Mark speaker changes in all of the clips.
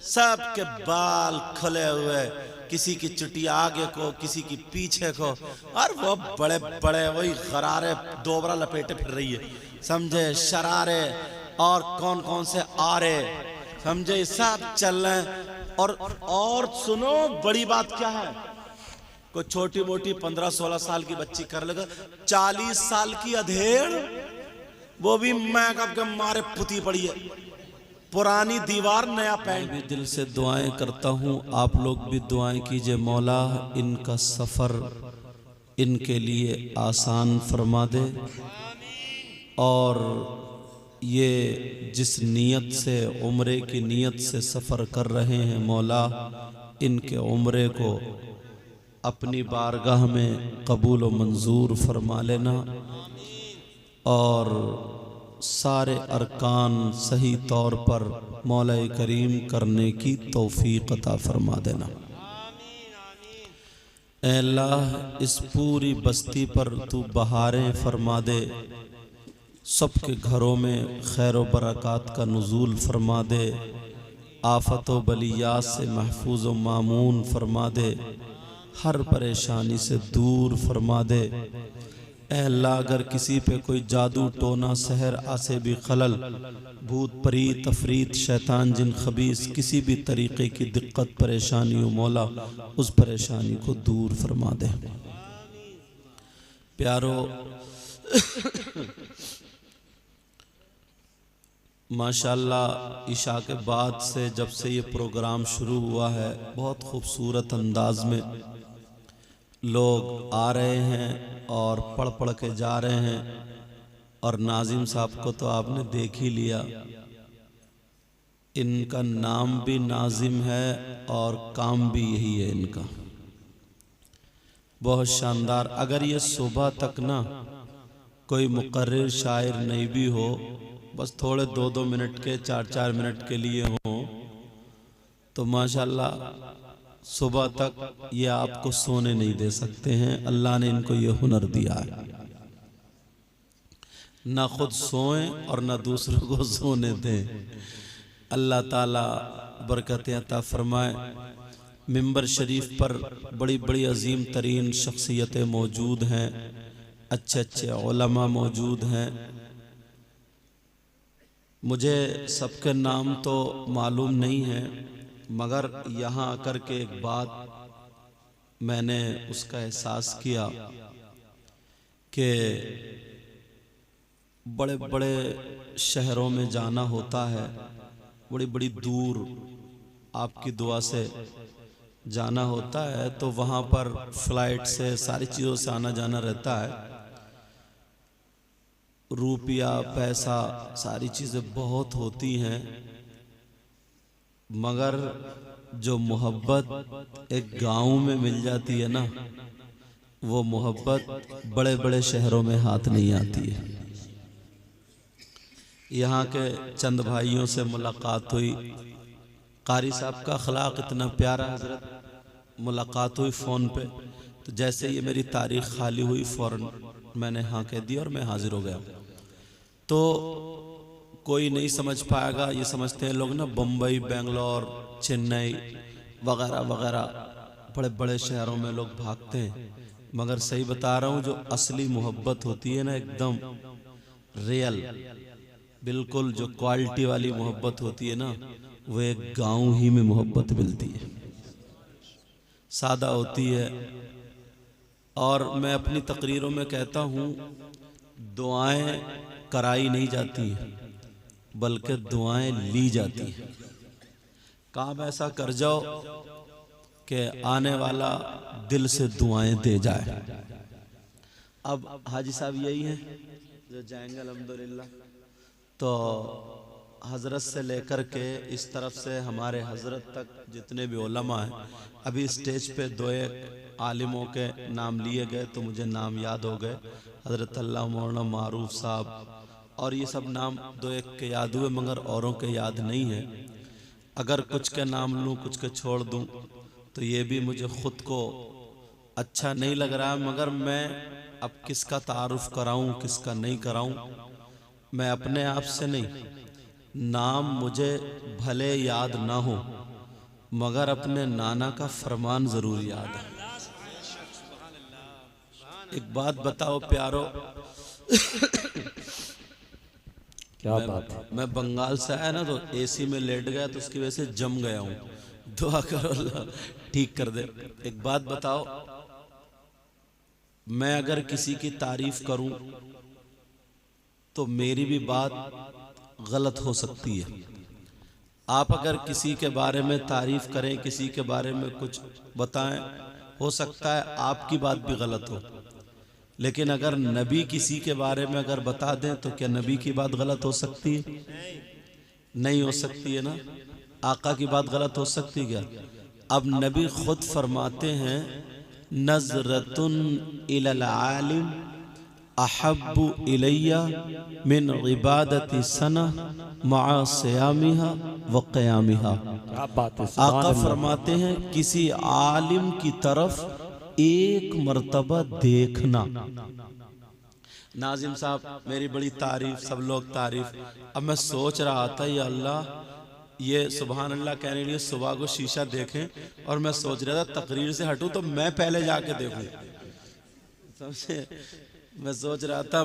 Speaker 1: सबके बाल खुले हुए, किसी की चुटी आगे को, किसी की पीछे को, और वो बड़े बड़े वही गरारे दोबरा लपेटे फिर रही है, समझे, शरारे और कौन कौन से आरे, समझे, सब चल रहे हैं। और सुनो बड़ी बात क्या है, कोई छोटी मोटी 15-16 साल की बच्ची कर लेगा, 40 साल की अधेड़, वो भी मैकअप के मारे पुती पड़ी है, पुरानी दीवार नया पैंट।
Speaker 2: मैं भी दिल से दुआएं करता हूँ, आप लोग भी दुआएं कीजिए, मौला इनका सफ़र इनके लिए आसान फरमा दे, और ये जिस नीयत से, उम्रे की नीयत से सफ़र कर रहे हैं, मौला इनके उम्रे को अपनी बारगाह में कबूल व मंजूर फरमा लेना, और सारे अरकान सही तौर पर मौला करीम करने की तौफीक अता फरमा देना। ऐ अल्लाह इस पूरी बस्ती पर तू बहारें फरमा दे, सबके घरों में खैर व बरक़ात का नुज़ूल फरमा दे, आफ़त व बलियात से महफूज व मामून फरमा दे, हर परेशानी से दूर फरमा दे। ऐ अल्लाह अगर किसी पे कोई जादू टोना सहर आसे भी खलल, भूत परी तफरीत शैतान जिन खबीस किसी भी तरीक़े की दिक्कत परेशानी हो, मौला उस परेशानी को दूर फरमा दे। प्यारो माशाअल्लाह इशा के बाद से जब से ये प्रोग्राम शुरू हुआ है, बहुत खूबसूरत अंदाज में लोग आ रहे हैं और पढ़ पढ़ के जा रहे हैं, और नाजिम साहब को तो आपने देख ही लिया, इनका नाम भी नाजिम है और काम भी यही है इनका, बहुत शानदार। अगर ये सुबह तक ना कोई मुकर्रिर शायर नहीं भी हो, बस थोड़े 2-2 मिनट के 4-4 मिनट के लिए हो, तो माशाल्लाह सुबह तक ये आपको सोने नहीं दे सकते हैं। अल्लाह ने इनको ये हुनर दिया है, ना खुद सोएं और ना दूसरों को सोने दें। अल्लाह ताला बरकतें अता फरमाए। मिंबर शरीफ पर बड़ी बड़ी अजीम तरीन शख्सियतें मौजूद हैं, अच्छे अच्छे उलमा मौजूद हैं। मुझे सबके नाम तो मालूम नहीं है, मगर यहाँ आकर के एक बात मैंने उसका एहसास किया कि बड़े बड़े शहरों में जाना होता है, बड़ी बड़ी दूर आपकी दुआ से जाना होता है, तो वहाँ पर फ्लाइट से सारी चीज़ों से आना जाना रहता है, रुपया पैसा सारी चीज़ें बहुत होती हैं, मगर जो मोहब्बत एक गांव में मिल जाती है ना, वो मोहब्बत बड़े बड़े शहरों में हाथ नहीं आती है। यहाँ के चंद भाइयों से मुलाकात हुई, कारी साहब का अखलाक इतना प्यारा, हजरत मुलाकात हुई फ़ोन पे, तो जैसे ये मेरी तारीख़ खाली हुई फ़ौरन मैंने हाँ कह दिया और मैं हाजिर हो गया। तो कोई नहीं समझ पाएगा, ये समझते हैं लोग ना बम्बई बेंगलोर चेन्नई वगैरह वगैरह बड़े बड़े शहरों में लोग भागते हैं, मगर सही बता रहा हूँ, जो असली मोहब्बत होती है ना, एकदम रियल, बिल्कुल जो क्वालिटी वाली मोहब्बत होती है ना, वो एक गाँव ही में मोहब्बत मिलती है, सादा होती है। और मैं अपनी तकरीरों में कहता हूँ, दुआएं कराई नहीं जाती हैं, बल्कि दुआएं ली जाती हैं। काम ऐसा कर जाओ कि आने वाला दिल से दुआएं दे जाए। अब हाजी साहब यही हैं जो जाएंगे अल्हम्दुलिल्लाह, तो हज़रत से लेकर के इस तरफ से हमारे हज़रत तक जितने भी उलमा हैं, अभी स्टेज पे 2-1 आलिमों के नाम लिए गए तो मुझे नाम याद हो गए, हज़रत अल्लाह मौलाना मारूफ साहब, और ये सब नाम 2-1 के याद हुए, मगर औरों के याद नहीं है। अगर कुछ के नाम लूँ कुछ के छोड़ दूँ तो ये भी मुझे ख़ुद को अच्छा नहीं लग रहा है, मगर मैं अब किसका तारुफ कराऊँ किसका नहीं कराऊँ, मैं अपने आप से नहीं, नाम मुझे भले याद ना हो मगर अपने नाना का फरमान जरूर याद है। एक बात बताओ प्यारो,
Speaker 3: क्या बात है।
Speaker 2: मैं बंगाल से आया ना तो एसी में लेट गया तो उसकी वजह से जम गया हूँ। दुआ करो अल्लाह ठीक कर दे। एक बात बताओ, मैं अगर किसी की तारीफ करूं तो मेरी भी बात गलत हो सकती है। आप अगर किसी के बारे में तारीफ करें, किसी के बारे में कुछ बताएं, हो सकता है आपकी बात भी गलत हो। लेकिन अगर नबी किसी के बारे में अगर बता दें तो क्या नबी की बात गलत हो सकती है? नहीं हो सकती है ना। आका की बात गलत हो सकती क्या? अब नबी खुद फरमाते हैं नजरतुन इलल आलिम अहब्बु इलैया मिन इबादति सना मआ सियामिहा व क़यामिहा।
Speaker 3: क्या बात है।
Speaker 2: आका फरमाते हैं किसी आलिम की तरफ एक मर्तबा देखना। नाजिम साहब मेरी बड़ी तारीफ, सब लोग तारीफ। अब मैं सोच रहा था या अल्लाह ये सुभान अल्लाह कहने के लिए सुबह को शीशा देखें और मैं सोच रहा था तकरीर से हटूं तो मैं पहले जाके देखूं। समझे? मैं सोच रहा था,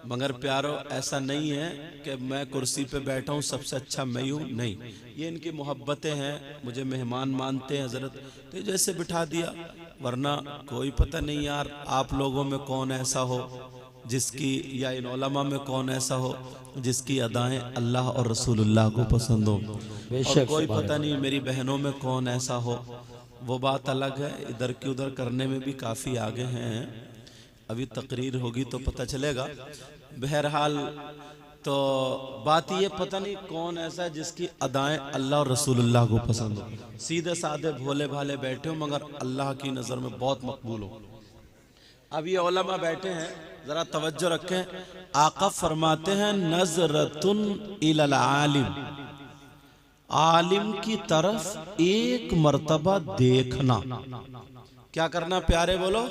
Speaker 2: मगर प्यारो ऐसा नहीं है कि मैं कुर्सी पे बैठा हूँ सबसे अच्छा मैं ही हूँ, नहीं। ये इनकी मोहब्बतें हैं, मुझे मेहमान मानते हैं हजरत, तो जैसे बिठा दिया। वरना कोई पता नहीं यार आप लोगों में कौन ऐसा हो जिसकी, या इन उलमा में कौन ऐसा हो जिसकी अदाएं अल्लाह और रसूलुल्लाह को पसंद हो। और कोई पता नहीं मेरी बहनों में कौन ऐसा हो, वो बात अलग है। इधर की उधर करने में भी काफ़ी आगे हैं, अभी तकरीर होगी तो पता चलेगा। बहरहाल तो बात ये पता नहीं कौन ऐसा है जिसकी अदाएं अल्लाह और रसूलुल्लाह को पसंद हो। सीधे साधे भोले भाले बैठे हो मगर अल्लाह की नज़र में बहुत मकबूल हो। अब ये उलमा बैठे हैं, जरा तवज्जो रखें। आका फरमाते हैं नजरतुन इलल आलिम, आलिम की तरफ एक मर्तबा देखना। क्या करना प्यारे बोलो?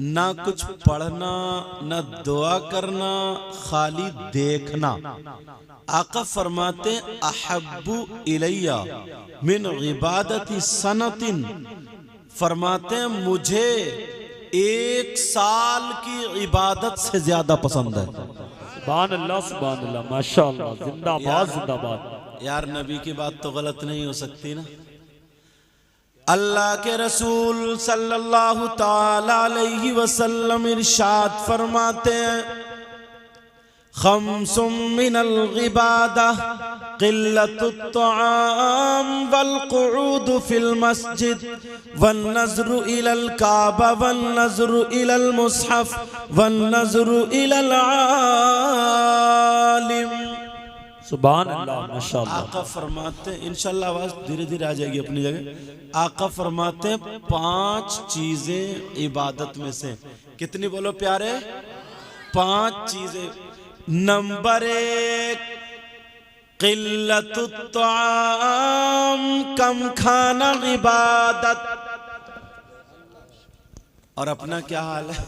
Speaker 2: ना कुछ पढ़ना, ना दुआ करना, खाली देखना। आका फरमाते अहब्बु इलैया मिन इबादति सनतिन, फरमाते मुझे 1 साल की इबादत से ज्यादा पसंद है।
Speaker 3: सुभान अल्लाह माशाअल्लाह, जिंदाबाद जिंदाबाद।
Speaker 2: यार नबी की बात तो गलत नहीं हो सकती ना। अल्लाह के रसूल सल्लल्लाहु ताला अलैहि वसल्लम इरशाद फरमाते हैं खम्सुम मिनल इबादह क़िल्लतुत तआम वल क़ुऊद फिल मस्जिद वन नज़्रु इलल काबा वन नज़्रु इलल मुस्हफ वन नज़्रु इलल आलिम।
Speaker 3: सुभान अल्लाह माशाअल्लाह।
Speaker 2: आका फरमाते हैं, इंशाअल्लाह आवाज धीरे धीरे आ जाएगी अपनी जगह। आका फरमाते हैं 5 चीजें इबादत में से, कितनी बोलो प्यारे? 5 चीजें। नंबर 1 क़िल्लतुत तआम, कम खाना इबादत। और अपना क्या हाल है?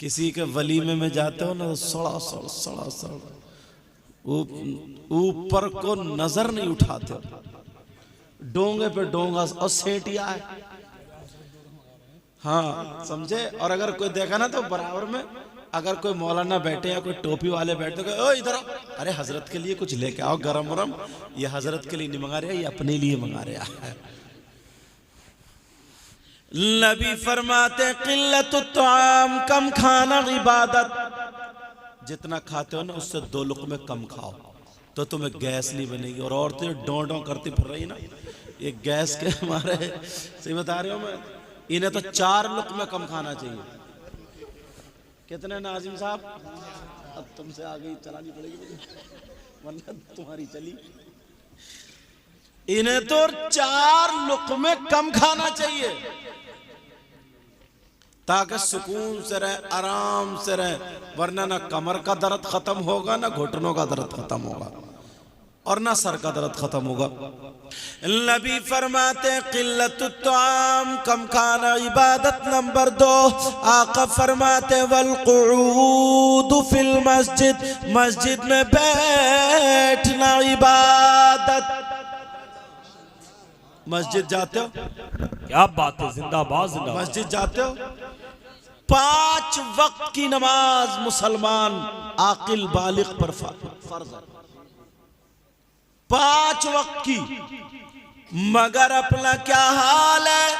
Speaker 2: किसी के वलीमे में जाते हो ना, सड़ा ऊपर को नजर नहीं उठाते, डोंगे पे डोंगा और सेटिया है। हाँ समझे? और अगर कोई देखा ना तो बराबर में अगर कोई मौलाना बैठे या कोई टोपी वाले बैठे तो ओ इधर, अरे हजरत के लिए कुछ लेके आओ गरम गरम। ये हजरत के लिए नहीं मंगा रहा, ये अपने लिए मंगा रहा है। नबी फरमाते क़िल्लतुत तआम, कम खाना इबादत। जितना खाते हो ना उससे 2 लुक़मे कम खाओ तो तुम्हें गैस नहीं बनेगी। और औरतें डों डों करती फिर रही ना, ये गैस के हमारे, सही बता रहे हो मैं, इन्हें तो 4 लुक़मे कम खाना चाहिए। कितने नाजिम साहब? अब तुमसे आगे चलानी पड़ेगी वरना तुम्हारी चली। इन्हें तो 4 लुक़मे कम खाना चाहिए ताकि सुकून से रहे, आराम से रहे। वरना ना कमर का दर्द खत्म होगा, ना घुटनों का दर्द खत्म होगा, और ना सर का दर्द खत्म होगा। नबी फरमाते क़िल्लतुत तआम, कम खाना इबादत। नंबर 2 आका फरमाते वल क़ुऊद फिल मस्जिद, मस्जिद में बैठना इबादत।
Speaker 1: मस्जिद जाते हो?
Speaker 3: क्या बात है, जिंदाबाद जिंदाबाद।
Speaker 1: मस्जिद जाते हो? 5 वक्त की नमाज मुसलमान आकिल बालिग पर फर्ज है, 5 वक्त की। मगर अपना क्या हाल है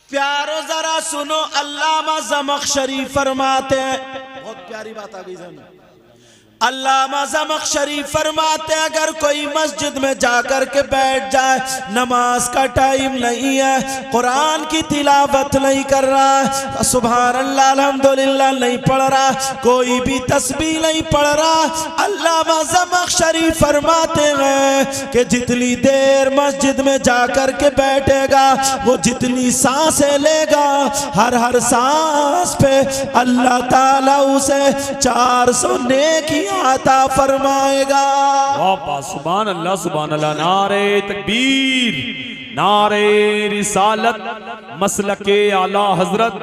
Speaker 1: प्यारो, जरा सुनो। अल्लामा ज़मख़शरी फरमाते हैं, बहुत प्यारी बात आ गई सामने। अल्लामा ज़मख़शरी फरमाते हैं अगर कोई मस्जिद में जाकर के बैठ जाए, नमाज का टाइम नहीं है, कुरान की तिलावत नहीं कर रहा, सुभान अल्लाह अल्हम्दुलिल्लाह नहीं पढ़ रहा, कोई भी तस्बीह नहीं पढ़ रहा, अल्लामा ज़मख़शरी फरमाते हैं कि जितनी देर मस्जिद में जाकर के बैठेगा, वो जितनी सांसें लेगा, हर सांस पे अल्लाह ताला उसे 400 नेकी आता फरमाएगा।
Speaker 3: सुभान अल्लाह सुभान अल्लाह। नारे तकबीर, नारे रिसालत, मसलके आला हजरत,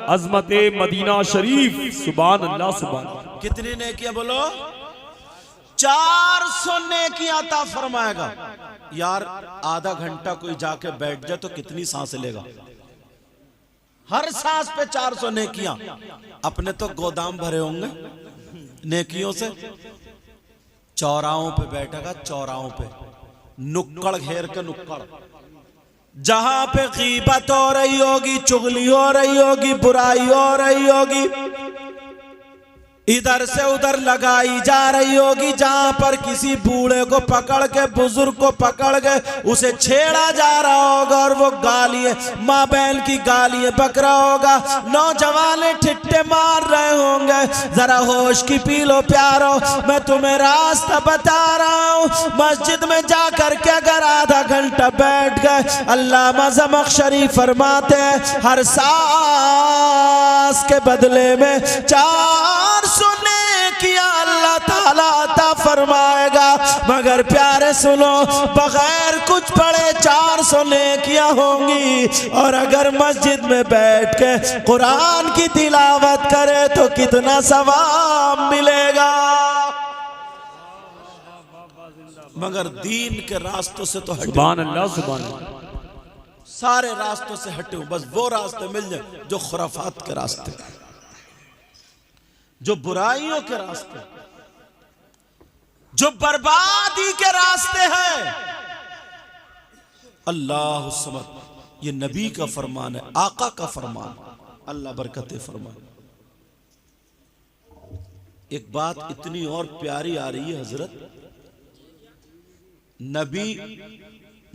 Speaker 3: अजमते मदीना शरीफ, सुभान अल्लाह सुभान।
Speaker 1: कितनी नेकियां बोलो? 400 नेकियां आता फरमाएगा। यार आधा घंटा कोई जाके बैठ जाए तो कितनी सांसें लेगा? हर सांस पे 400 नेकियां। अपने तो गोदाम भरे होंगे नेकियों से। चौराहों पे बैठेगा, चौराहों पे नुक्कड़ घेर के नुक्कड़, जहां पे गीबत हो रही होगी, चुगली हो रही होगी, बुराई हो रही होगी, इधर से उधर लगाई जा रही होगी, जहां पर किसी बूढ़े को पकड़ के, बुजुर्ग को पकड़ के उसे छेड़ा जा रहा होगा और वो गालियां, माँ बहन की गालियां बक रहा होगा, नौजवान ठिट्टे मार रहे होंगे। जरा होश की पी लो प्यारो, मैं तुम्हें रास्ता बता रहा हूँ। मस्जिद में जाकर के अगर आधा घंटा बैठ गए, अल्लामा ज़मख़शरी फरमाते हैं हर सांस के बदले में 400 नेकियां अल्लाह ताला अता फरमाएगा। मगर प्यारे सुनो, बगैर कुछ पढ़े 400 नेकियां होंगी, और अगर मस्जिद में बैठ के कुरान की तिलावत करे तो कितना सवाब मिलेगा। मगर दीन के रास्तों से तो हटे,
Speaker 3: सुभान अल्लाह सुभान अल्लाह।
Speaker 1: सारे रास्तों से हटे हो, बस वो रास्ते मिल जाए जो खुराफात के रास्ते, जो बुराइयों के रास्ते, जो बर्बादी के रास्ते हैं। अल्लाह समद, ये नबी का फरमान है, आका का फरमान, अल्लाह बरकतें फरमाए। एक बात इतनी और प्यारी आ रही है हजरत,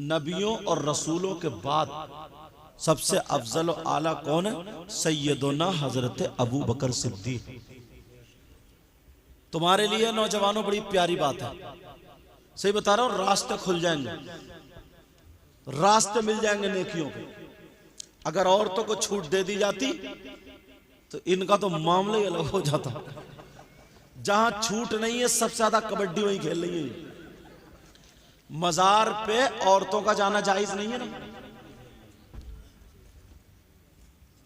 Speaker 1: नबियों और रसूलों के बाद सबसे अफजल और आला कौन है? सैयदना हजरत अबू बकर सिद्दीक। तुम्हारे लिए नौजवानों बड़ी प्यारी बात है, सही बता रहा हूं, रास्ते खुल जाएंगे, रास्ते मिल जाएंगे नेकियों के। अगर औरतों को छूट दे दी जाती तो इनका तो मामला ही अलग हो जाता। जहां छूट नहीं है, सबसे ज्यादा कबड्डी वहीं खेल रही है। मजार पे औरतों का जाना जायज नहीं है ना।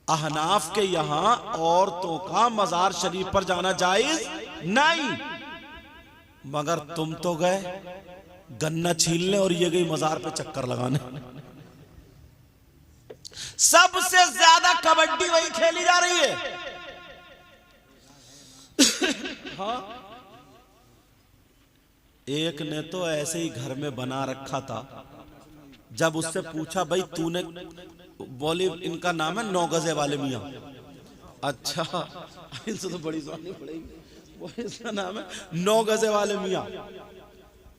Speaker 1: अहनाफ के यहां औरतों का मजार शरीफ पर जाना जायज नहीं, मगर तुम तो गए गन्ना छीलने और ये गई मजार पे चक्कर लगाने। सबसे ज्यादा कबड्डी वही खेली जा रही है। हाँ, एक ने तो ऐसे ही घर में बना रखा था। जब उससे पूछा भाई तूने, बोली इनका नाम है 9 गजे वाले मियाँ। अच्छा, इनसे तो बड़ी सुननी पड़ेगी। इसका नाम है 9 गजे वाले मियाँ।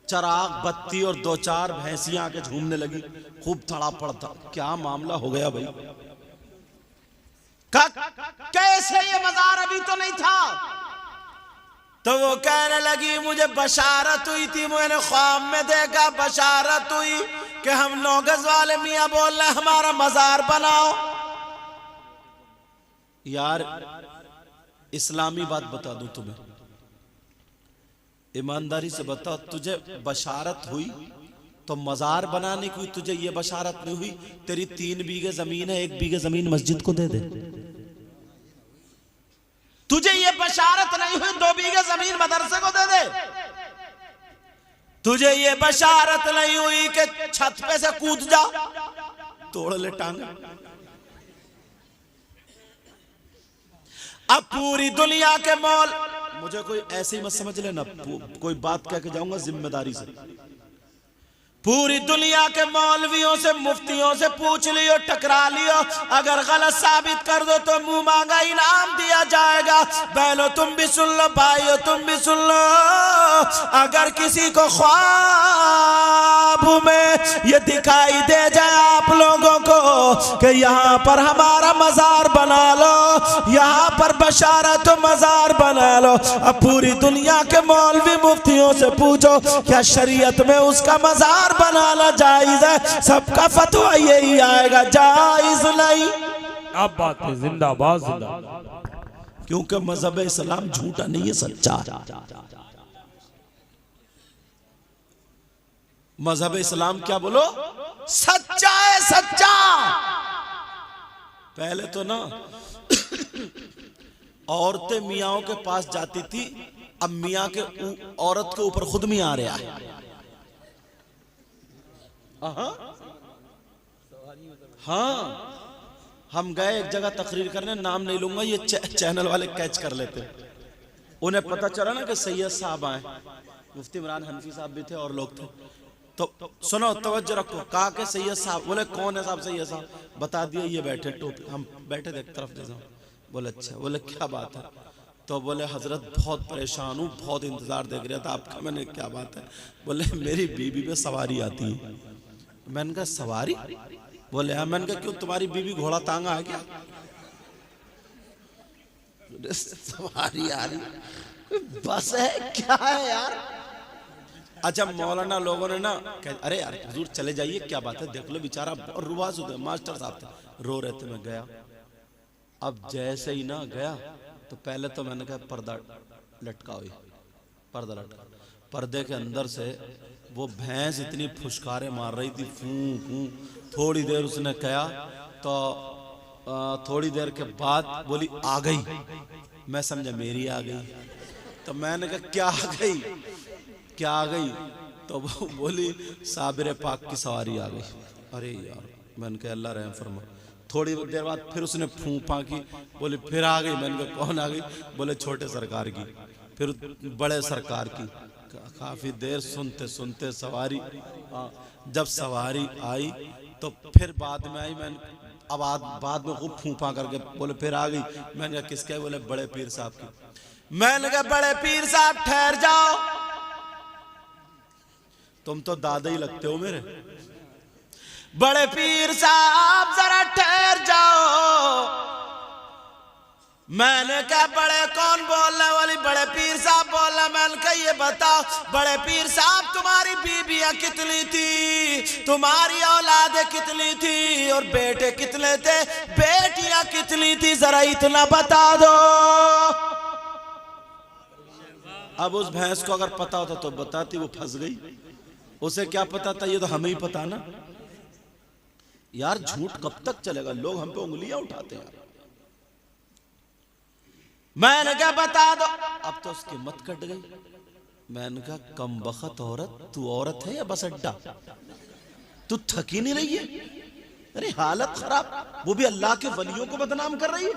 Speaker 1: चराग बत्ती और 2-4 भैंसियां आके झूमने लगी, खूब थड़ा पड़ता। क्या मामला हो गया भाई? कैसे ये मजार अभी तो नहीं था? तो वो कहने लगी मुझे बशारत हुई थी, मैंने ख्वाब में देखा, बशारत हुई कि हम 9 गज वाले मियाँ बोल रहे हमारा मजार बनाओ। यार इस्लामी बात बता दूं तुम्हें, ईमानदारी से बताओ, तुझे बशारत हुई तो मजार बनाने की, तुझे ये बशारत नहीं हुई तेरी 3 बीघे जमीन है, 1 बीघे जमीन मस्जिद को दे दे? तुझे ये बशारत नहीं हुई 2 बीघे जमीन मदरसे को दे दे? तुझे ये बशारत नहीं हुई कि छत पे से कूद जा, तोड़ ले टांग। अब पूरी दुनिया के मौल, मुझे कोई ऐसे ही मत समझ लेना, कोई बात कह के जाऊंगा जिम्मेदारी से। पूरी दुनिया के मौलवियों से मुफ्तियों से पूछ लियो, टकरा लियो, अगर गलत साबित कर दो तो मुंह मांगा इनाम दिया जाएगा। बहनों तुम भी सुन लो, भाइयों तुम भी सुन लो, अगर किसी को ख्वाब में ये दिखाई दे जाए आप लोगों को कि यहाँ पर हमारा मजार बना लो, यहाँ पर बशारत मजार बना लो, अब पूरी दुनिया के मौलवी मुफ्तियों से पूछो क्या शरीयत में उसका मजार बनाना जायज है? सबका फतवा यही आएगा, जायज नहीं।
Speaker 3: अब बात है, जिंदाबाद जिंदाबाद।
Speaker 1: क्योंकि मजहब इस्लाम झूठा नहीं है, सच्चा। मजहब इस्लाम क्या बोलो? सच्चा है, सच्चा। पहले तो ना औरतें मियाओं के पास जाती थी, अब मियाँ के औरत के ऊपर खुद मियाँ आ रहा है। हाँ, हम गए एक जगह तकरीर करने, नाम नहीं लूंगा, ये चैनल वाले कैच कर लेते। उन्हें पता चला ना कि सैयद साहब आए, मुफ्ती इमरान हनफी साहब भी थे और लोग थे, तो सुनो तवज्जो रखो, कहा कि सैयद साहब। बोले कौन है साहब? सैयद साहब। बता दिया, ये बैठे टोपी। हम बैठे थे एक तरफ जैसा। बोले अच्छा। बोले क्या बात है? तो बोले हजरत बहुत परेशान हूँ, बहुत इंतजार देख रहा था आपका। मैंने क्या बात है? बोले मेरी बीबी पे सवारी आती है। मैंने कहा सवारी? बोले हाँ। मैंने कहा क्यों, तुम्हारी बीबी घोड़ा तांगा है क्या? सवारी आ रही, बस है क्या है यार? अच्छा, मौलाना लोगों ने ना अरे यार हुजूर चले जाइए, क्या बात है, देख लो बेचारा। और रुबाज होते मास्टर साहब थे, रो रहे थे। मैं गया, अब जैसे ही ना गया तो पहले तो मैंने कहा पर्दा लटकाओ, पर्दा लटका। पर्दे के अंदर से वो भैंस इतनी फुशकारे मार रही थी, फू फू। थोड़ी देर उसने कहा तो थोड़ी देर के बाद बोली आ गई। मैं समझा मेरी आ गई, तो मैंने कहा क्या आ गई, क्या आ गई? तो वो बोली साबिर पाक की सवारी आ गई। अरे यार, मैंने कहा अल्लाह रहम फरमा। थोड़ी देर बाद फिर उसने फूफा की, बोले फिर आ गई। मैंने कहा कौन आ गई? बोले छोटे सरकार की, फिर बड़े सरकार की। काफी देर सुनते सुनते सवारी, जब सवारी आई तो फिर बाद में आई। मैंने अब बाद में खूब फूफा करके बोले फिर आ गई। मैंने कहा किसके? बोले बड़े पीर साहब की। मैंने कहा बड़े पीर साहब ठहर जाओ, तुम तो दादा ही लगते हो मेरे। बड़े पीर साहब जरा ठहर जाओ। मैंने कहा बड़े कौन बोलने वाली? बड़े पीर साहब बोला। मैंने कहा ये बताओ बड़े पीर साहब, तुम्हारी बीबियां कितनी थी, तुम्हारी औलादें कितनी थी, और बेटे कितने थे, बेटियां कितनी थी, जरा इतना बता दो। अब उस भैंस को अगर पता होता तो बताती, वो फंस गई। उसे क्या पता था? ये तो हमें ही पता ना यार। झूठ कब तक चलेगा? लोग हम पे उंगलियां उठाते हैं। मैंने क्या बता दो। अब तो उसकी मत कट गई। मैंने कहा कम बखत औरत, तू औरत है या बस अड्डा? तू थकी नहीं रही है? अरे हालत खराब, वो भी अल्लाह के वलियों को बदनाम कर रही है।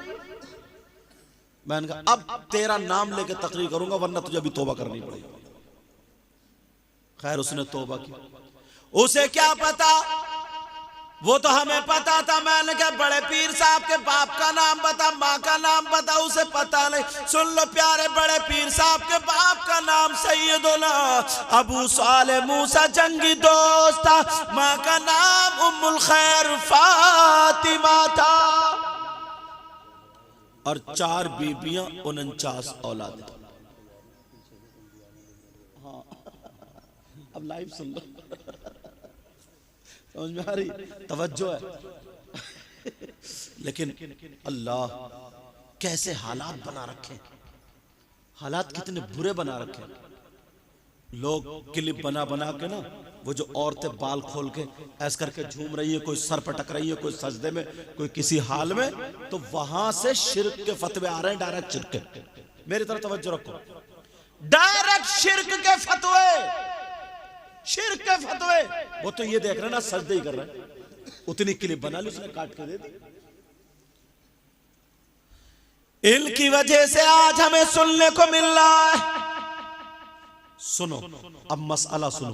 Speaker 1: मैंने कहा अब तेरा नाम लेके तकरीर करूंगा, वरना तुझे अभी तौबा करनी पड़ेगी। खैर उसने तौबा की। उसे क्या पता, वो तो हमें पता था। मैंने कहा बड़े पीर साहब के बाप का नाम बता, माँ का नाम बता। उसे पता नहीं। सुन लो प्यारे, बड़े पीर साहब के बाप का नाम सैयदुना अबू साले मूसा जंगी दोस्त था। माँ का नाम उम्मुल खैर फातिमा था, और 4 बीबियां 49 औलाद। हाँ, अब लाइव सुन लो, समझ में आ रही? तवज्जो है। लेकिन अल्लाह कैसे हालात बना रखे, हालात कितने बुरे बना रखे। लोग क्लिप बना बना के ना, वो जो औरतें बाल खोल के ऐसे करके झूम रही है, कोई सर पटक रही है, कोई सजदे में, कोई किसी हाल में, तो वहां से शिर्क के फतवे आ रहे हैं, डायरेक्ट शिर्क के। मेरी तरफ तवज्जो रखो, डायरेक्ट शिर्क के फतवे। शिर्क के फतवे। वो तो ये देख रहे ना सजदे ही कर रहे हैं, उतनी क्लिप बना ली उसने, काट के दे दी। इनकी वजह से आज हमें सुनने को मिल रहा है। सुनो अब मसला सुनो,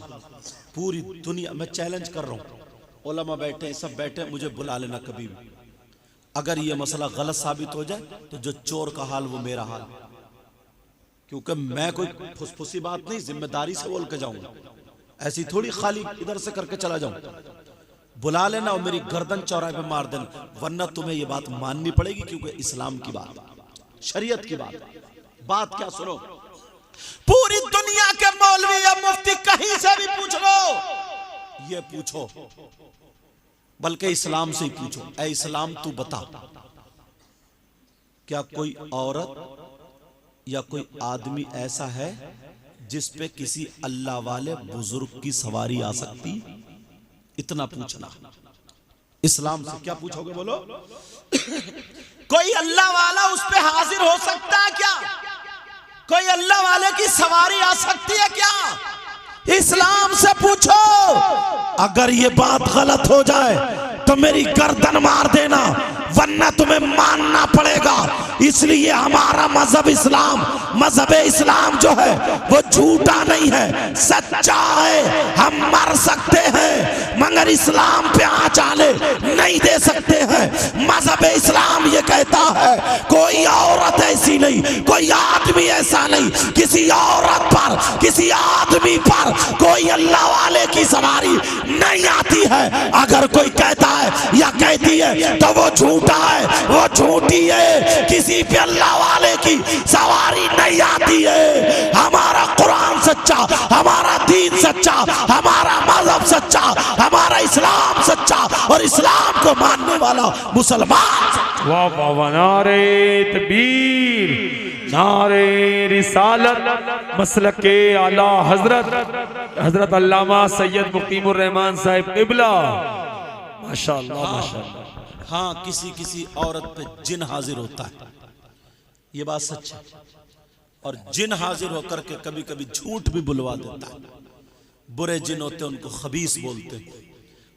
Speaker 1: पूरी दुनिया में चैलेंज कर रहा हूं, उलमा बैठे हैं, सब बैठे हैं, मुझे बुला लेना कभी भी। अगर ये मसला गलत साबित हो जाए तो जो चोर का हाल वो मेरा हाल, क्योंकि मैं कोई फुसफुसी बात नहीं, जिम्मेदारी से बोल के जाऊंगा, ऐसी थोड़ी खाली इधर से करके चला जाऊं। बुला लेना और मेरी गर्दन चौराहे पे मार देना, वरना तुम्हें ये बात माननी पड़ेगी, क्योंकि इस्लाम की बात, शरीयत की बात क्या सुनो, पूरी दुनिया के मौलवी या मुफ्ती कहीं से भी पूछ लो, ये पूछो, बल्कि इस्लाम से ही पूछो, ऐ इस्लाम तू बता, क्या कोई औरत या कोई आदमी ऐसा है जिस पे किसी अल्लाह वाले बुजुर्ग की सवारी आ सकती? इतना पूछना। इस्लाम से क्या पूछोगे बोलो? कोई अल्लाह वाला उस पे हाजिर हो सकता है क्या? कोई अल्लाह वाले की सवारी आ सकती है क्या? इस्लाम से पूछो। अगर ये बात गलत हो जाए तो मेरी गर्दन मार देना, वरना तुम्हें मानना पड़ेगा। इसलिए हमारा मजहब इस्लाम, मजहब इस्लाम जो है वो झूठा नहीं है, सच्चा है। हम मर सकते हैं मगर इस्लाम पे आंचाले नहीं दे सकते हैं। मजहब इस्लाम ये कहता है कोई औरत ऐसी नहीं, कोई आदमी ऐसा नहीं, किसी औरत पर, किसी आदमी पर कोई अल्लाह वाले की सवारी नहीं आती है। अगर कोई कहता है या कहती है तो वो झूठा है, वो झूठी है, किसी पे अल्लाह वाले की सवारी नहीं आती है। हमारा कुरान सच्चा, हमारा दीन सच्चा, हमारा मजहब सच्चा, हमारा इस्लाम सच्चा, और इस्लाम को मानने वाला मुसलमान।
Speaker 3: वाह वाह वाह, नारे तकबीर, नारे रिसालत, मसलके आला हजरत अल्लामा सैयद मुकीमुर रहमान साहिब क़िबला, माशाअल्लाह माशाअल्लाह।
Speaker 1: हाँ, किसी किसी औरत पे जिन हाजिर होता है, ये बात सच है, और जिन हाजिर होकर के कभी कभी झूठ भी बुलवा देता है। बुरे जिन होते उनको खबीस बोलते हैं,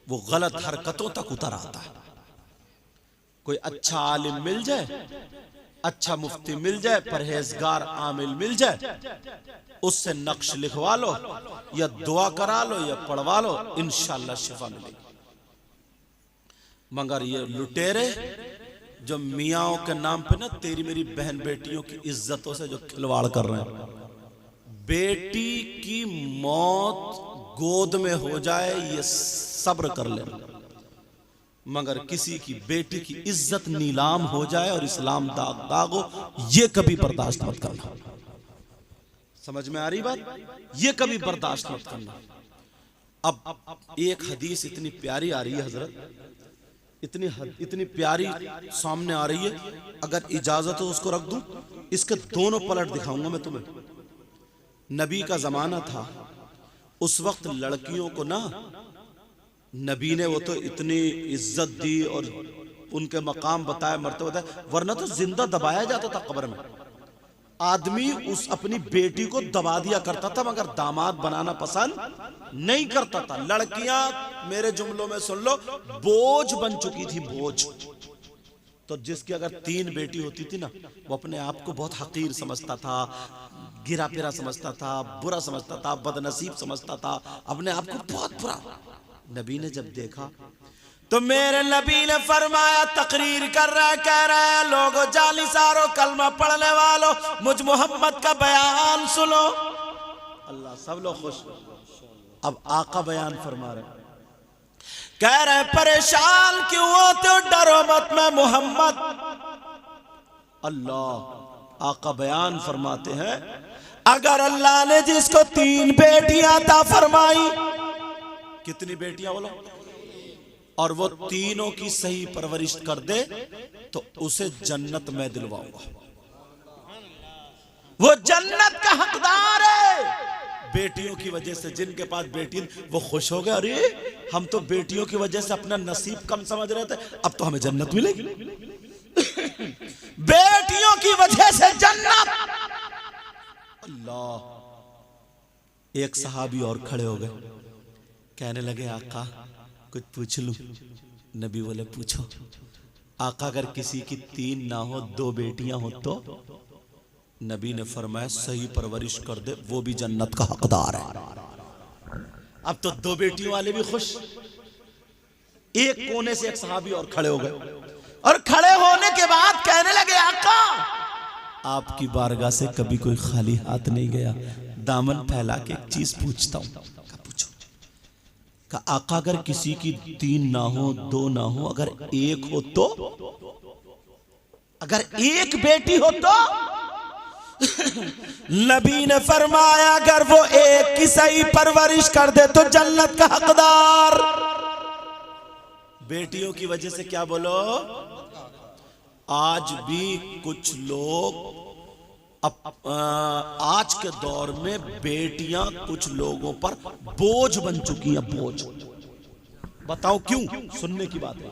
Speaker 1: वो गलत हरकतों तक उतर आता है। कोई अच्छा आलिम मिल जाए, अच्छा मुफ्ती मिल जाए, परहेजगार आमिल मिल जाए, उससे नक्श लिखवा लो या दुआ करा लो या पढ़वा लो, इंशाअल्लाह शिफा मिलेगी। मगर ये लुटेरे जो मियाओं के नाम पे ना तेरी मेरी बहन बेटियों की इज्जतों से जो खिलवाड़ कर रहे हैं, बेटी की मौत गोद में हो जाए ये सब्र कर लेना, मगर किसी की बेटी की इज्जत नीलाम हो जाए और इस्लाम दाग हो, ये कभी बर्दाश्त मत करना। समझ में आ रही बात? ये कभी बर्दाश्त मत करना। अब एक हदीस इतनी प्यारी आ रही है हजरत, इतनी प्यारी सामने आ रही है, अगर इजाजत हो उसको रख दूं, इसके दोनों पलट दिखाऊंगा मैं तुम्हें। नबी का जमाना था, उस वक्त लड़कियों को ना नबी ने वो तो इतनी इज्जत दी और उनके मकाम बताया, मर्तबा बताया, वरना तो जिंदा दबाया जाता था कब्र में। आदमी उस अपनी बेटी को दबा दिया करता था, मगर दामाद बनाना पसंद नहीं करता था। लड़कियां, मेरे जुमलों में सुन लो, बोझ बन चुकी थी, बोझ। तो जिसकी अगर 3 बेटी होती थी ना, वो अपने आप को बहुत हकीर समझता था, गिरा पिरा समझता था, बुरा समझता था, बदनसीब समझता था, अपने आप को बहुत बुरा। नबी ने जब देखा तो मेरे नबी ने फरमाया, तकरीर कर रहा है, कह रहा है, लोगों जालिसारो, कलमा पढ़ने वालों, मुझ मोहम्मद का बयान सुनो। अल्लाह, सब लोग खुश। अब आका बयान फरमा रहे, कह रहे परेशान क्यों होते हो, डरो मत, मैं मोहम्मद। अल्लाह, आका बयान फरमाते हैं, अगर अल्लाह ने जिसको 3 बेटियां अता फरमाई, कितनी बेटियां बोलो, और वो तीनों की सही परवरिश कर दे तो उसे जन्नत में दिलवाऊंगा। वो जन्नत का हकदार है। बेटियों की वजह से, जिनके पास बेटी, वो खुश हो गए, अरे हम तो बेटियों की वजह से अपना नसीब कम समझ रहे थे, अब तो हमें जन्नत मिलेगी। बेटियों की वजह से जन्नत। अल्लाह, एक सहाबी और खड़े हो गए,
Speaker 2: कहने लगे आका कुछ पूछ लूं? नबी बोले पूछो। आका अगर किसी की 3 ना हो 2 बेटियां हो तो? नबी ने फरमाया सही परवरिश कर दे, वो भी जन्नत का हकदार है। अब तो 2 बेटियों वाले भी खुश। एक कोने से एक सहाबी और खड़े हो गए और खड़े होने के बाद कहने लगे आका आपकी बारगाह से कभी कोई खाली हाथ नहीं गया, दामन फैला के एक चीज पूछता हूं। का पूछो? का आका अगर किसी की 3 ना हो 2 ना हो, अगर एक हो तो? अगर एक बेटी हो तो? नबी ने फरमाया अगर वो एक की सही परवरिश कर दे तो जन्नत का हकदार। बेटियों की वजह से क्या बोलो? आज भी कुछ लोग आज के दौर में बेटियां कुछ लोगों पर बोझ बन चुकी हैं। बोझ बताओ क्यों? सुनने की बात है।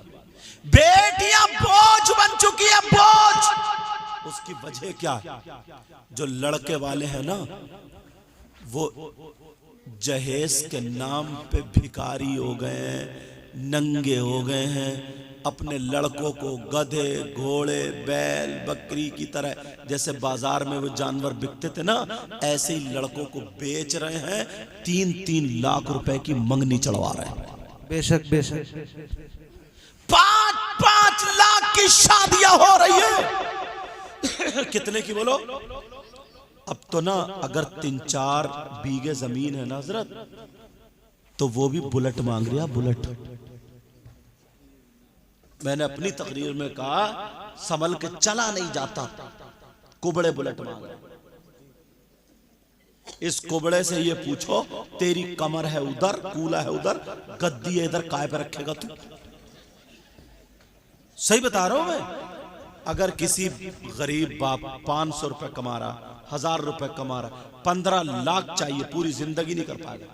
Speaker 2: बेटियां बोझ बन चुकी है, बोझ। उसकी वजह क्या है? जो लड़के वाले हैं ना, वो जहेज के नाम पे भिखारी हो गए हैं, नंगे हो गए हैं। अपने लड़कों को गधे, घोड़े, बैल, बकरी की तरह जैसे बाजार में वो जानवर बिकते थे ना, ऐसे ही लड़कों को बेच रहे हैं। 3-3 लाख रुपए की मंगनी चढ़वा रहे हैं।
Speaker 3: बेशक बेशक
Speaker 2: 5-5 लाख की शादियां हो रही है। कितने की बोलो? अब तो ना अगर 3-4 बीघे जमीन है ना हजरत, तो वो भी बुलेट मांग रहा। बुलेट मैंने अपनी तकरीर में कहा संभल के चला नहीं जाता, कुबड़े बुलेट मांग रहे। इस कुबड़े से ये पूछो तेरी कमर है उधर, कूला है उधर, गद्दी है इधर, काय पे रखेगा तू? सही बता रहा हूं मैं। अगर किसी गरीब बाप 500 रुपए कमा रहा, 1000 रुपए कमा रहा, 15 लाख चाहिए, पूरी जिंदगी नहीं कर पाएगा।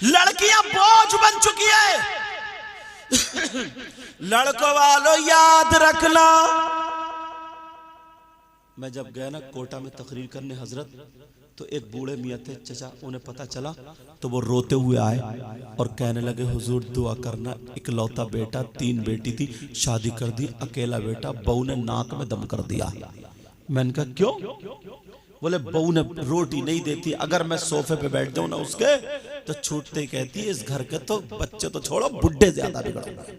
Speaker 2: लड़कियां बोझ बन चुकी है। लड़कों वालों याद रखना, मैं जब गया ना कोटा में तकरीर करने हजरत, तो एक बूढ़े मियाँ थे चचा, उन्हें पता चला तो वो रोते हुए आए और कहने लगे हुजूर दुआ करना, इकलौता बेटा, 3 बेटी थी, शादी कर दी, अकेला बेटा, बहू ने नाक में दम कर दिया। मैंने कहा क्यों? बोले बहू ने रोटी नहीं देती, अगर मैं सोफे पे बैठ जाऊं ना उसके तो छूटते ही कहती है इस घर के तो बच्चे तो छोड़ो बुढ़े ज्यादा बिगड़ोगे।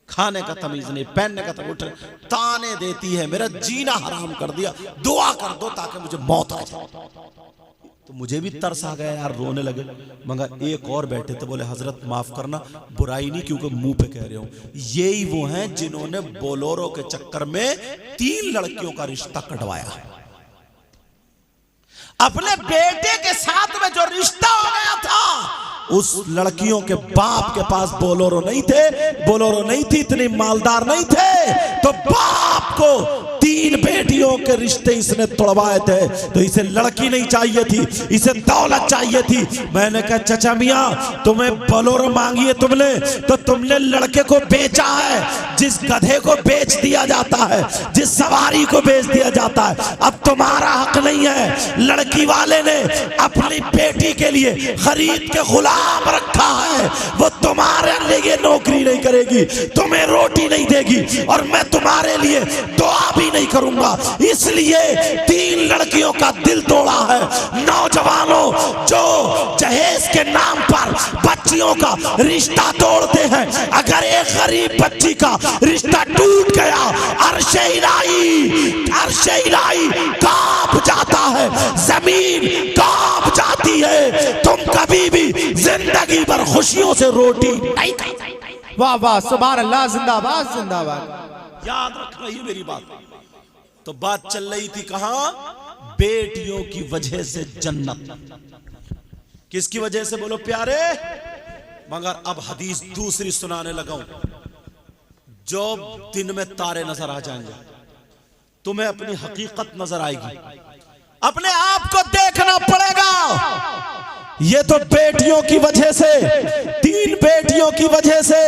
Speaker 2: खाने का तमीज नहीं, पहनने का तमीज, ताने देती है, मेरा जीना हराम कर दिया, दुआ कर दो ताकि मुझे मौत आ जाए। तो मुझे भी तरस आ गया यार, रोने लगे। मगर एक और बैठे थे, बोले हजरत माफ करना, बुराई नहीं क्योंकि मुंह पे कह रहे हूं, यही वो हैं जिन्होंने बोलोरो के चक्कर में 3 लड़कियों का रिश्ता कटवाया। अपने बेटे के साथ में जो रिश्ता हो गया था, उस लड़कियों के बाप के पास बोलोरो नहीं थे, बोलोरो नहीं थी, इतनी मालदार नहीं थे, तो बाप को 3 बेटियों के रिश्ते इसने तोड़वाए थे। तो इसे लड़की नहीं चाहिए थी, इसे दौलत चाहिए थी। मैंने कहा चचा मियाँ तुम्हें बोलोरो मांगी है तुमने, तो तुमने लड़के को बेचा है। जिस गधे को बेच दिया जाता है, जिस सवारी को बेच दिया जाता है, अब तुम्हारा हक नहीं है। लड़की वाले ने अपनी बेटी के लिए खरीद के गुलाम रखा है, वो तुम्हारे लिए नौकरी नहीं करेगी, तुम्हें रोटी नहीं देगी, और मैं तुम्हारे लिए दुआ भी नहीं करूंगा। इसलिए 3 लड़कियों का दिल तोड़ा है। नौजवानों जो जहेज के नाम पर बच्चियों का रिश्ता तोड़ते हैं, अगर एक गरीब बच्ची का रिश्ता टूट गया, अर्शे इलाही कांप जाता है, जमीन कांप जाती है। तुम कभी भी जिंदगी भर खुशियों से रोटी नहीं खाते।
Speaker 3: वाह वाह सुभान अल्लाह, जिंदाबाद जिंदाबाद।
Speaker 2: याद रखना ये मेरी बात। तो बात चल रही थी कहां? बेटियों की वजह से जन्नत। किसकी वजह से बोलो प्यारे? मगर अब हदीस दूसरी सुनाने लगा हूं। जो दिन में तारे नजर आ जाएंगे, तुम्हें अपनी हकीकत नजर आएगी, अपने आप को देखना पड़ेगा। ये तो बेटियों की वजह से, 3 बेटियों की वजह से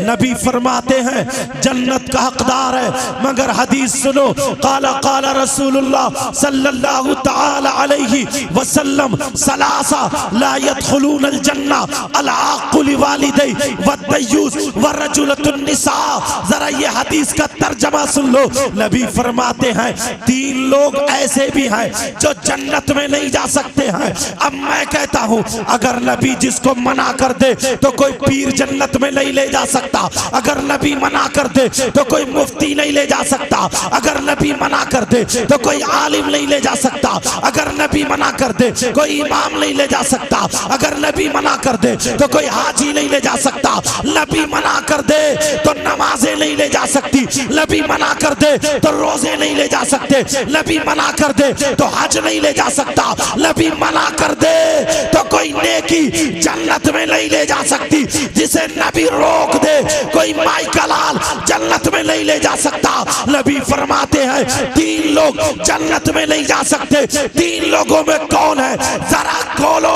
Speaker 2: नबी फरमाते हैं जन्नत का हकदार है। मगर हदीस सुनो, काला काला रसूलुल्लाह सल्लल्लाहु तआला अलैहि वसल्लम सलासा ला यदखुलूनल जन्ना अल आकुल वालिदै वद्दयूस वरजुलतुन निसा। जरा ये हदीस का तर्जमा सुन लो। नबी फरमाते हैं 3 लोग ऐसे भी हैं जो जन्नत में नहीं जा सकते हैं। अब मैं कहता हूं, अगर नबी जिसको मना कर दे तो कोई पीर जन्नत में नहीं ले जा सकता। अगर नबी मना कर दे तो कोई मुफ्ती नहीं ले जा सकता। अगर नबी मना कर दे तो कोई आलिम नहीं ले जा सकता। अगर नबी मना कर दे कोई इमाम नहीं ले जा सकता। अगर नबी मना कर दे तो कोई हाजी नहीं ले जा सकता। नबी मना कर दे तो नमाजें नहीं ले जा सकती। नबी मना कर दे तो रोजे नहीं ले जा सकते। नबी मना कर दे तो हज नहीं ले जा सकता। नबी मना कर दे तो कोई नेकी जन्नत में नहीं ले जा सकती। जिसे नबी रोक दे कोई माई का लाल जन्नत में नहीं ले जा सकता। नबी फरमाते हैं 3 लोग जन्नत में नहीं जा सकते। 3 लोगों में कौन है? जरा खोलो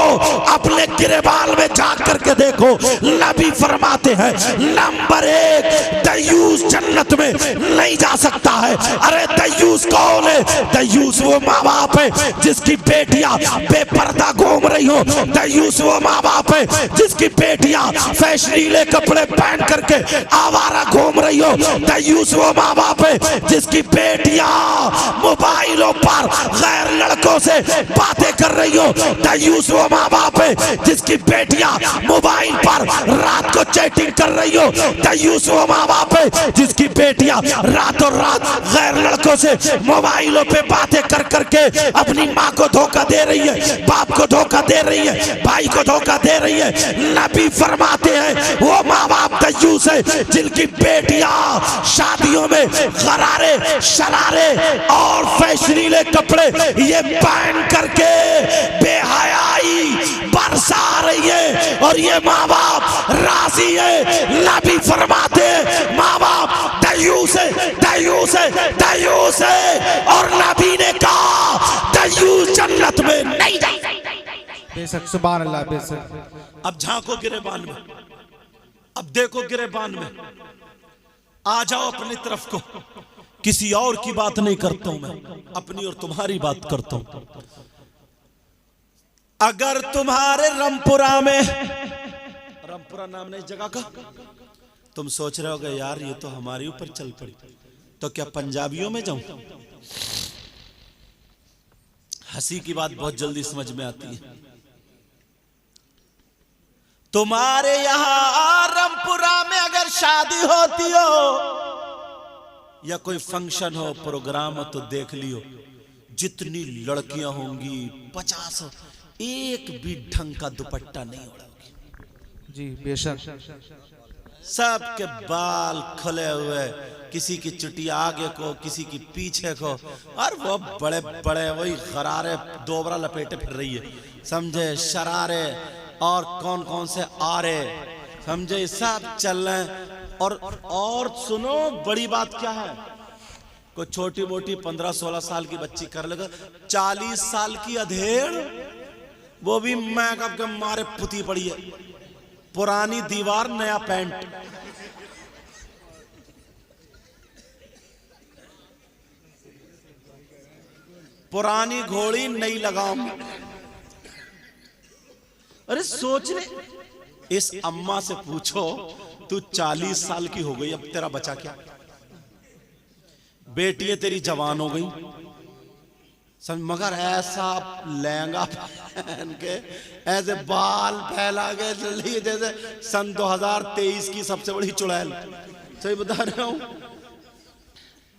Speaker 2: अपने गिरेबान में झांक करके देखो। नबी फरमाते हैं नंबर 1 दयूस जन्नत में नहीं जा सकता है। अरे दयूस कौन है? दयूस वो माँ बाप है जिसकी बेटियां बेपर्दा घूम रही हो। दयूस वो माँ बाप है जिसकी बेटियां फैशनीले कपड़े पहन करके आवारा घूम रही हो। दयूस वो माँ बाप है जिसकी बेटियां मोबाइलों पर गैर लड़कों से बातें कर रही हो। दयूस वो माँ बाप है जिसकी बेटियां मोबाइल पर रात को चैटिंग कर रही हो। दयूस वो माँ बाप है जिसकी बेटियां रातों रात गैर लड़कों से मोबाइलों पे बातें कर करके अपनी माँ को धोखा दे रही है, बाप को धोखा दे रही है, भाई को धोखा दे रही है। नबी फरमाते हैं वो माँ बाप दयूस है जिनकी बेटियां शादियों में गरारे शरारे और फैशनीले कपड़े ये पहन करके बेहयाई बरसा रही है और ये माँ बाप राजी है। नबी फरमाते हैं माँ बाप दयूस है, दयूस है, दयूस है। और नबी ने कहा दयूस जन्नत में नहीं जा सकता।
Speaker 3: बेशक, सुभान अल्लाह, बेशक।
Speaker 2: अब झांको गिरेबान में, अब देखो गिरेबान में, आ जाओ अपनी तरफ को। किसी और की बात नहीं करता हूं मैं, अपनी और तुम्हारी बात करता हूं। अगर तुम्हारे रामपुरा में, रामपुरा नाम है इस जगह का, तुम सोच रहे होगे यार ये तो हमारे ऊपर चल पड़ी, तो क्या पंजाबियों में जाऊं? हंसी की बात बहुत जल्दी समझ में आती है। तुम्हारे यहां रामपुरा में अगर शादी होती हो या कोई फंक्शन हो, प्रोग्राम हो, तो देख लियो जितनी लड़कियां होंगी 50 हो, एक भी ढंग का दुपट्टा नहीं ओढ़ोगी।
Speaker 3: जी बेशक।
Speaker 2: सबके बाल खुले हुए, किसी की चुटिया आगे को, किसी की पीछे को, और वो बड़े बड़े वही गरारे दोबरा लपेटे फिर रही है, समझे, शरारे और कौन कौन से आरे, समझे, सब चल रहे हैं। और सुनो बड़ी बात क्या है, कोई छोटी मोटी 15-16 साल की बच्ची कर लेगा, 40 साल की अधेड़, वो भी मैकअप के मारे पुती पड़ी है, पुरानी दीवार नया पेंट। पुरानी घोड़ी नई लगाम। अरे सोच ले, इस अम्मा से पूछो तू 40 साल की हो गई, अब तेरा बचा क्या? बेटी तेरी जवान हो गई, मगर ऐसा लहंगा पहन के ऐसे बाल फैला के जैसे सन 2023 की सबसे बड़ी चुड़ैल। सही बता रहा हूं।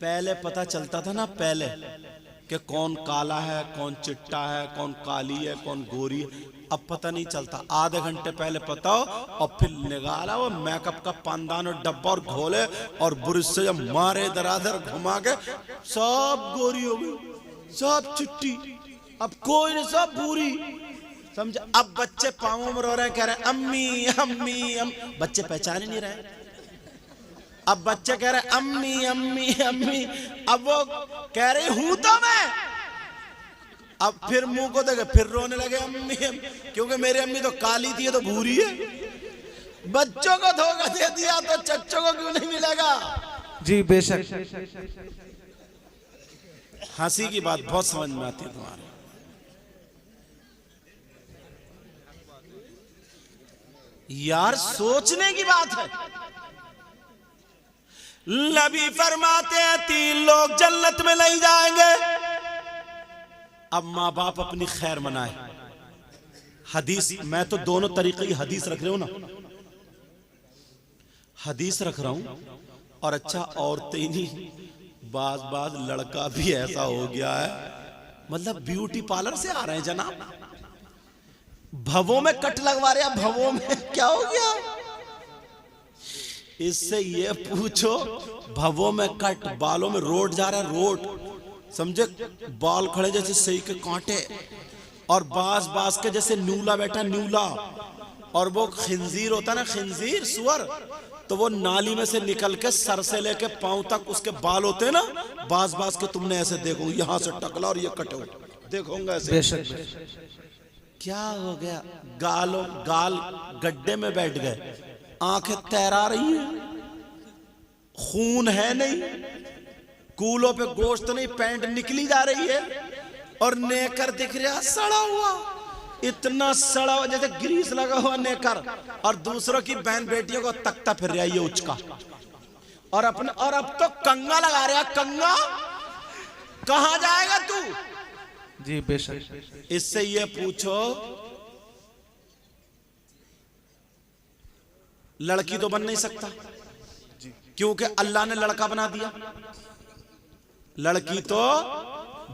Speaker 2: पहले पता चलता था ना, पहले कि कौन काला है, कौन चिट्टा है, कौन काली है, कौन गोरी है। अब पता नहीं चलता, आधे घंटे पहले पता हो और फिर निकाला वो मेकअप का पानदान और डब्बा और घोले और ब्रश से जब मारे दरादर घुमा के सब गोरी हो गई, सब चिट्टी, अब कोई नहीं, सब बुरी, समझे। अब बच्चे पाँवों में रो रहे हैं, कह रहे हैं अम्मी अम्मी बच्चे पहचान ही नहीं रहे। अब बच्चे कह रहे अम्मी अम्मी अम्मी, अब वो कह रही हूं तो मैं,
Speaker 1: अब फिर मुंह को देखे फिर रोने लगे अम्मी, क्योंकि मेरी अम्मी तो काली थी, ये तो भूरी है। बच्चों को धोखा दे दिया तो चच्चों को क्यों नहीं मिलेगा?
Speaker 3: जी बेशक।
Speaker 1: हंसी की बात बहुत समझ में आती है तुम्हारे। यार सोचने की बात है। नबी फरमाते हैं 3 लोग जन्नत में नहीं जाएंगे। अब माँ बाप अपनी खैर मनाए। हदीस, मैं तो दोनों तरीके की हदीस रख रहा हूं ना, हदीस रख रहा हूं। और अच्छा औरतें ही नहीं, बाज लड़का भी ऐसा हो गया है, मतलब ब्यूटी पार्लर से आ रहे हैं जनाब, भवों में कट लगवा रहे हैं। भवों में क्या हो गया? इससे ये पूछो, भवों में कट, बालों में रोड जा रहा है, रोड समझे, बाल खड़े जैसे सही के कांटे, और बास के जैसे न्यूला बैठा न्यूला। और वो खिंजीर होता ना, खिंजीर सुअर, तो वो नाली में से निकल के सर से लेके पांव तक उसके बाल होते हैं ना, बास के तुमने ऐसे देखो, यहां से टकला और ये कटे हुए देखोगे ऐसे। क्या हो गया? गाल गड्ढे में बैठ गए, आंखें तैरा रही हैं, खून है नहीं, कूलों पे गोश्त नहीं, पैंट निकली जा रही है, और नेकर दिख रहा सड़ा हुआ, इतना सड़ा हुआ जैसे ग्रीस लगा हुआ नेकर। और दूसरों की बहन बेटियों को तकता फिर रहा है उचका, और अब तो कंगा लगा रहा, कंगा। कहां जाएगा तू?
Speaker 3: जी बेशक।
Speaker 1: इससे ये पूछो, लड़की तो बन नहीं सकता, क्योंकि अल्लाह ने लड़का बना दिया। लड़की तो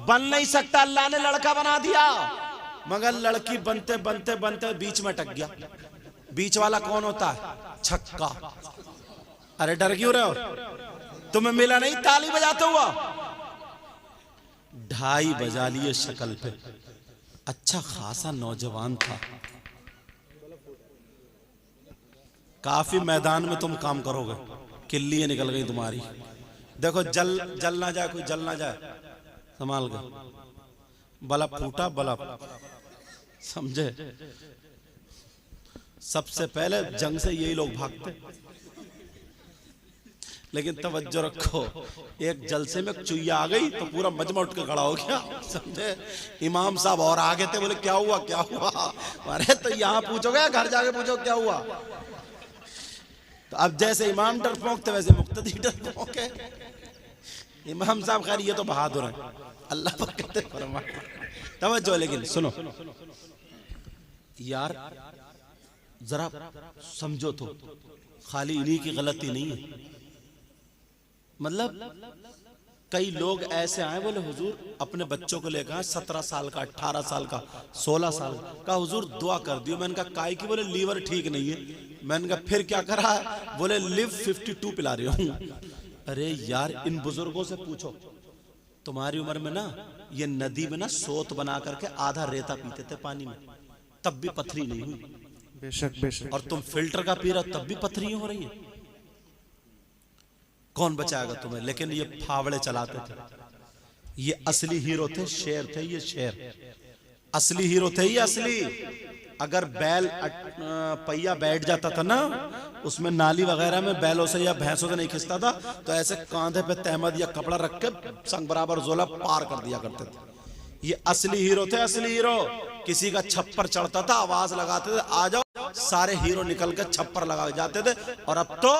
Speaker 1: बन नहीं सकता, अल्लाह ने लड़का बना दिया। मगर लड़की बनते बनते बनते बीच में अटक गया। बीच वाला कौन होता है? छक्का। अरे डर क्यों रहे हो? तुम्हें मिला नहीं ताली बजाते हुआ? 2.5 बजा लिए शक्ल पे, अच्छा खासा नौजवान था। काफी मैदान में तुम काम करोगे, किल्लियां निकल गई तुम्हारी। देखो जल ना जाए, कोई जल ना जाए, संभाल के। बल्ब फूटा, बल्ब, समझे? सबसे पहले जंग से यही लोग भागते। लेकिन तवज्जो रखो, एक जलसे में चुईया आ गई तो पूरा मजमा उठ के खड़ा हो गया, समझे? इमाम साहब और आगे थे, बोले क्या हुआ क्या हुआ? अरे तो यहां पूछोगे, घर जाके पूछो क्या हुआ? तो अब जैसे इमाम डरपोक थे वैसे मुक्तदी डरपोक है। इमाम साहब खैर ये तो बहादुर है, अल्लाह पर कहते फरमा। तवज्जो, लेकिन सुनो यार, जरा समझो तो, खाली इन्हीं की गलती नहीं है। मतलब कई लोग ऐसे आए, बोले हुजूर अपने बच्चों को लेकर 17 साल का, 18 साल का, 16 साल का, हुजूर दुआ कर दियो। मैंने कहा काहे की? बोले लीवर ठीक नहीं है। मैंने कहा फिर क्या करा है? बोले लिव 52 पिला रही हूँ। अरे यार, इन बुजुर्गों से पूछो, तुम्हारी उम्र में ना ये नदी में ना सोत बना करके आधा रेता पीते थे पानी में, तब भी पथरी नहीं हुई।
Speaker 3: बेशक बेशक।
Speaker 1: और तुम फिल्टर का पी रहे हो तब भी पथरी हो रही है। कौन बचाएगा तुम्हें? लेकिन ये फावड़े चलाते थे। ये असली हीरो थे, शेर थे, ये शेर असली हीरो थे, ये असली। अगर बैल पहिया बैठ जाता था ना, उसमें नाली वगैरह में बैलों से या भैंसों से नहीं खिंचता था, तो ऐसे कांधे पे तहमद या कपड़ा रख के संग बराबर जोला पार कर दिया करते थे। ये असली हीरो थे, असली हीरो। किसी का छप्पर चढ़ता था, आवाज लगाते थे आ जाओ, सारे हीरो निकल के छप्पर लगा जाते थे। और अब तो